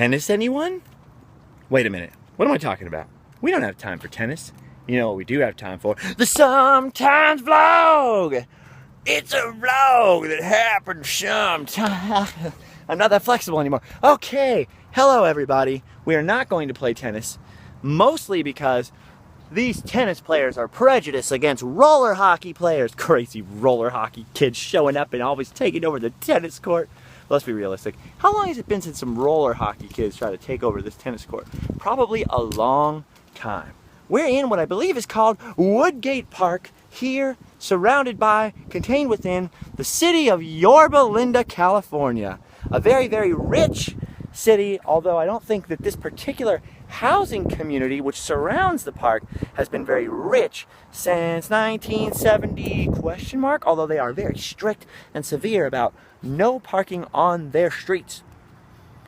tennis, anyone? Wait a minute. What am I talking about? We don't have time for tennis. You know what we do have time for? The Sometimes Vlog! It's a vlog that happens sometimes. I'm not that flexible anymore. Okay, hello everybody. We are not going to play tennis, mostly because these tennis players are prejudiced against roller hockey players. Crazy roller hockey kids showing up and always taking over the tennis court. Let's be realistic. How long has it been since some roller hockey kids try to take over this tennis court? Probably a long time. We're in what I believe is called Woodgate Park here, surrounded by, contained within, the city of Yorba Linda, California. A very, very rich city, although I don't think that this particular housing community which surrounds the park has been very rich since 1970 ? Although they are very strict and severe about no parking on their streets.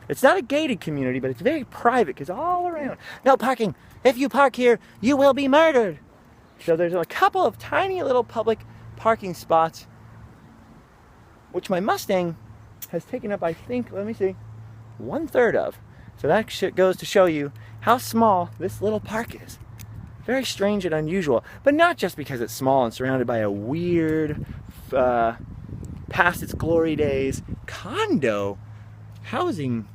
It's not a gated community, but it's very private because all around, no parking. If you park here, you will be murdered. So there's a couple of tiny little public parking spots, which my Mustang has taken up, I think, let me see, 1/3 of. So that shit goes to show you how small this little park is. Very strange and unusual, but not just because it's small and surrounded by a weird, past its glory days, condo housing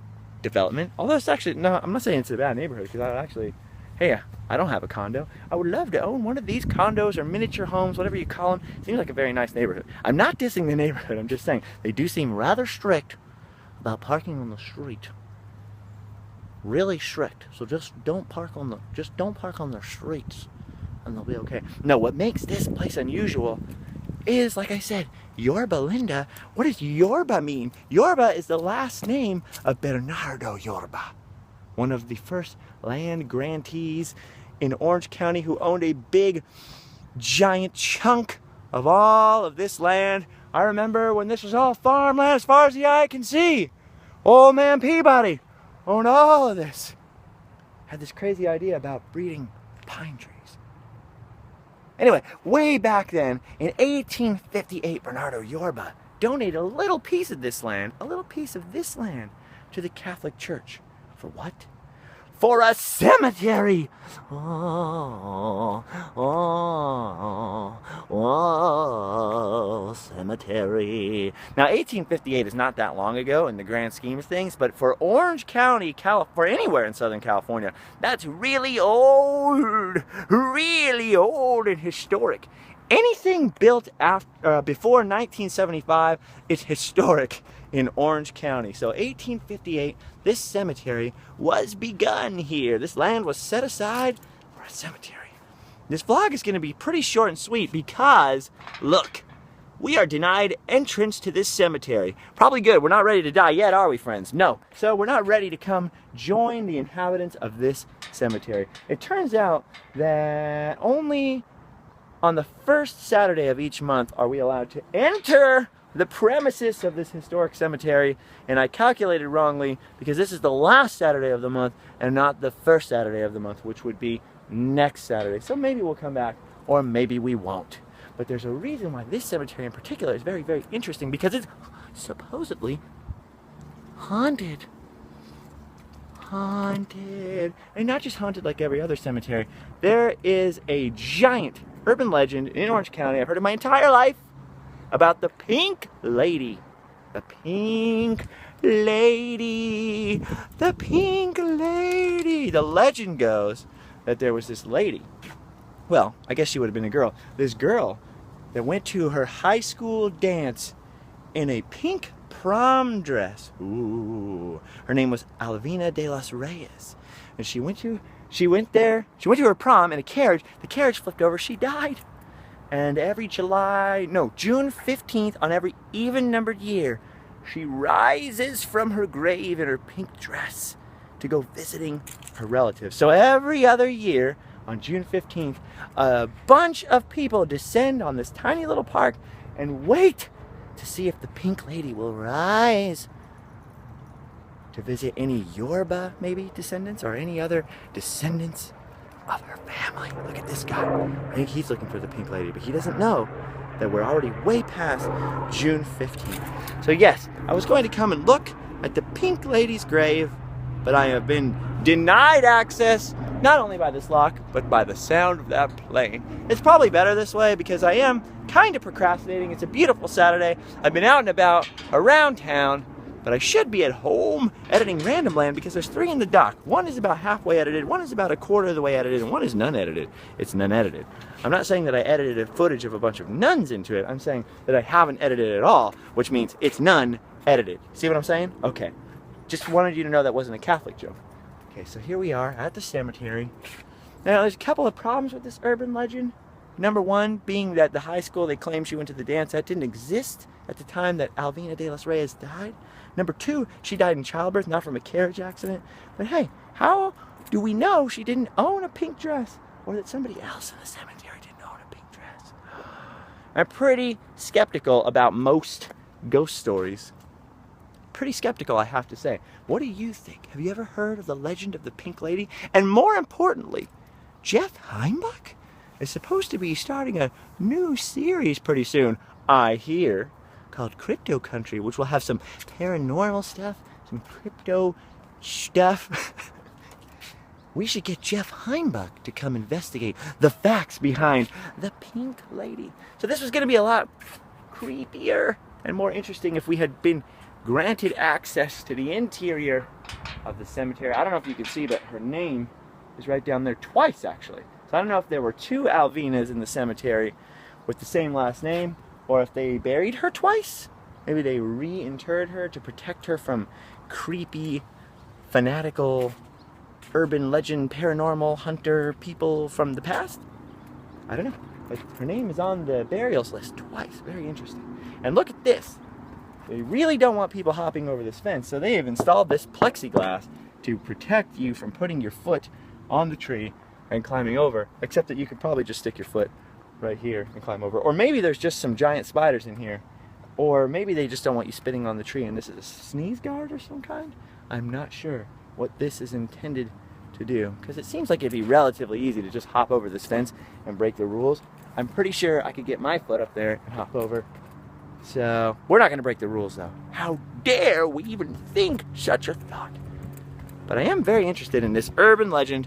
development. Although it's actually, no, I'm not saying it's a bad neighborhood, because I actually, hey, I don't have a condo. I would love to own one of these condos or miniature homes, whatever you call them. Seems like a very nice neighborhood. I'm not dissing the neighborhood, I'm just saying they do seem rather strict about parking on the street. Really strict. So just don't park on the streets and they'll be okay. No, what makes this place unusual is, like I said, Yorba Linda. What does Yorba mean? Yorba is the last name of Bernardo Yorba, one of the first land grantees in Orange County who owned a big, giant chunk of all of this land. I remember when this was all farmland as far as the eye can see. Old man Peabody owned all of this. Had this crazy idea about breeding pine trees. Anyway, way back then, in 1858, Bernardo Yorba donated a little piece of this land, to the Catholic Church. For what? For a cemetery! Oh, cemetery. Now, 1858 is not that long ago in the grand scheme of things, but for Orange County, for anywhere in Southern California, that's really old and historic. Anything built after, before 1975 is historic in Orange County. So 1858, this cemetery was begun here. This land was set aside for a cemetery. This vlog is going to be pretty short and sweet because, look, we are denied entrance to this cemetery. Probably good. We're not ready to die yet, are we, friends? No. So we're not ready to come join the inhabitants of this cemetery. It turns out that only on the first Saturday of each month are we allowed to enter the premises of this historic cemetery, and I calculated wrongly because this is the last Saturday of the month and not the first Saturday of the month, which would be next Saturday. So maybe we'll come back or maybe we won't. But there's a reason why this cemetery in particular is very, very interesting, because it's supposedly haunted. Haunted. And not just haunted like every other cemetery. There is a giant urban legend in Orange County I've heard it my entire life about the Pink Lady. The Pink Lady. The Pink Lady. The legend goes that there was this lady. Well, I guess she would have been a girl. This girl that went to her high school dance in a pink prom dress. Ooh. Her name was Alvina de los Reyes. And she went to her prom in a carriage. The carriage flipped over. She died. And every June 15th on every even-numbered year, she rises from her grave in her pink dress to go visiting her relatives. So every other year, on June 15th, a bunch of people descend on this tiny little park and wait to see if the Pink Lady will rise to visit any Yorba, maybe, descendants, or any other descendants of her family. Look at this guy. I think he's looking for the Pink Lady, but he doesn't know that we're already way past June 15th. So yes, I was going to come and look at the Pink Lady's grave but I have been denied access, not only by this lock, but by the sound of that plane. It's probably better this way because I am kind of procrastinating. It's a beautiful Saturday. I've been out and about around town, but I should be at home editing Random Land because there's 3 in the dock. One is about halfway edited, one is about a quarter of the way edited, and one is none edited. It's none edited. I'm not saying that I edited a footage of a bunch of nuns into it. I'm saying that I haven't edited at all, which means it's none edited. See what I'm saying? Okay. Just wanted you to know that wasn't a Catholic joke. Okay, so here we are at the cemetery. Now, there's a couple of problems with this urban legend. Number one being that the high school they claim she went to the dance at didn't exist at the time that Alvina de los Reyes died. Number two, she died in childbirth, not from a carriage accident. But hey, how do we know she didn't own a pink dress? Or that somebody else in the cemetery didn't own a pink dress? I'm pretty skeptical about most ghost stories. Pretty skeptical, I have to say. What do you think? Have you ever heard of the legend of the Pink Lady? And more importantly, Jeff Heimbach is supposed to be starting a new series pretty soon, I hear, called Crypto Country, which will have some paranormal stuff, some crypto stuff. We should get Jeff Heimbach to come investigate the facts behind the Pink Lady. So this was going to be a lot creepier and more interesting if we had been granted access to the interior of the cemetery. I don't know if you can see, but her name is right down there twice, actually. So I don't know if there were 2 Alvinas in the cemetery with the same last name, or if they buried her twice. Maybe they reinterred her to protect her from creepy, fanatical, urban legend, paranormal hunter people from the past. I don't know. But her name is on the burials list twice. Very interesting. And look at this. They really don't want people hopping over this fence, so they have installed this plexiglass to protect you from putting your foot on the tree and climbing over, except that you could probably just stick your foot right here and climb over. Or maybe there's just some giant spiders in here. Or maybe they just don't want you spitting on the tree and this is a sneeze guard or some kind. I'm not sure what this is intended to do, because it seems like it'd be relatively easy to just hop over this fence and break the rules. I'm pretty sure I could get my foot up there and hop over. So we're not going to break the rules though. How dare we even think such a thought? But I am very interested in this urban legend,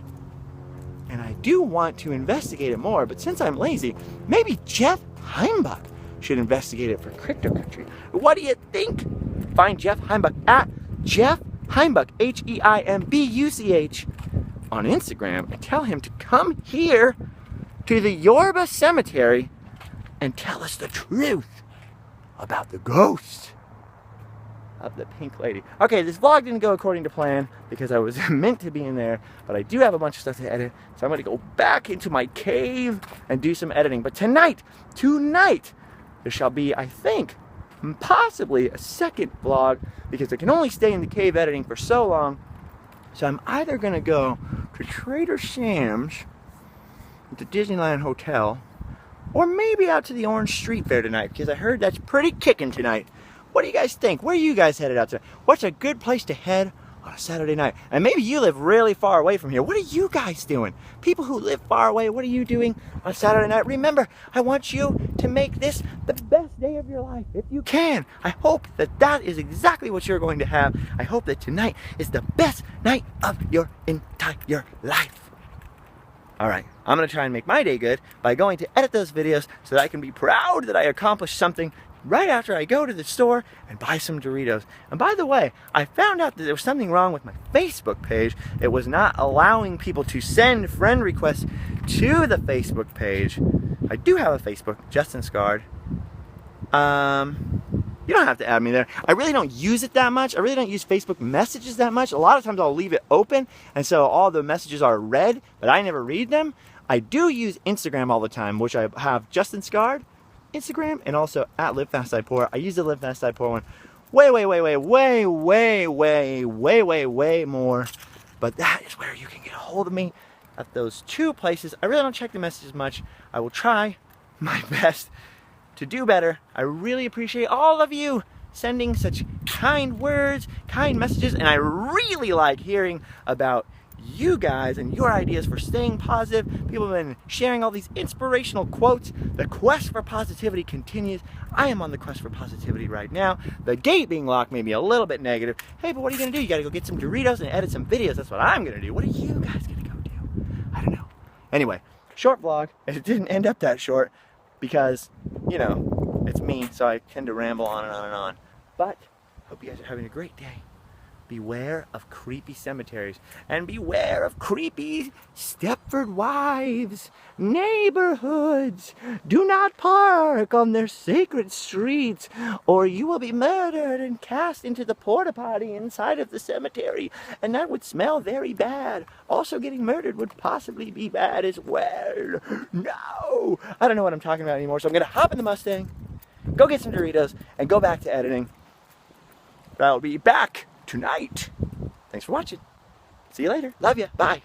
and I do want to investigate it more, but since I'm lazy, maybe Jeff Heimbach should investigate it for Crypto Country. What do you think? Find Jeff Heimbach at Jeff Heimbach, H-E-I-M-B-U-C-H, on Instagram and tell him to come here to the Yorba Cemetery and tell us the truth about the ghost of the Pink Lady. Okay, this vlog didn't go according to plan because I was meant to be in there, but I do have a bunch of stuff to edit, so I'm going to go back into my cave and do some editing. But tonight, there shall be, I think, possibly a second vlog because I can only stay in the cave editing for so long. So I'm either going to go to Trader Sam's at the Disneyland Hotel, or maybe out to the Orange Street Fair tonight because I heard that's pretty kicking tonight. What do you guys think? Where are you guys headed out to? What's a good place to head on a Saturday night? And maybe you live really far away from here. What are you guys doing? People who live far away, what are you doing on Saturday night? Remember, I want you to make this the best day of your life if you can. I hope that that is exactly what you're going to have. I hope that tonight is the best night of your entire life. All right, I'm going to try and make my day good by going to edit those videos so that I can be proud that I accomplished something right after I go to the store and buy some Doritos. And by the way, I found out that there was something wrong with my Facebook page. It was not allowing people to send friend requests to the Facebook page. I do have a Facebook, Justin Scard. You don't have to add me there. I really don't use it that much. I really don't use Facebook messages that much. A lot of times I'll leave it open, and so all the messages are read, but I never read them. I do use Instagram all the time, which I have Justin Scard Instagram, and also at Live Fast Die Poor. I use the Live Fast Die Poor one way more. But that is where you can get a hold of me, at those 2 places. I really don't check the messages much. I will try my best to do better. I really appreciate all of you sending such kind words, kind messages, and I really like hearing about you guys and your ideas for staying positive. People have been sharing all these inspirational quotes. The quest for positivity continues. I am on the quest for positivity right now. The gate being locked made me a little bit negative. Hey, but what are you gonna do? You gotta go get some Doritos and edit some videos. That's what I'm gonna do. What are you guys gonna go do? I don't know. Anyway, short vlog. It didn't end up that short because, you know, it's me, so I tend to ramble on and on and on. But hope you guys are having a great day. Beware of creepy cemeteries and beware of creepy Stepford wives, neighborhoods. Do not park on their sacred streets or you will be murdered and cast into the porta potty inside of the cemetery, and that would smell very bad. Also, getting murdered would possibly be bad as well. No! I don't know what I'm talking about anymore, so I'm gonna hop in the Mustang, go get some Doritos, and go back to editing. I'll be back tonight. Thanks for watching. See you later. Love ya. Bye.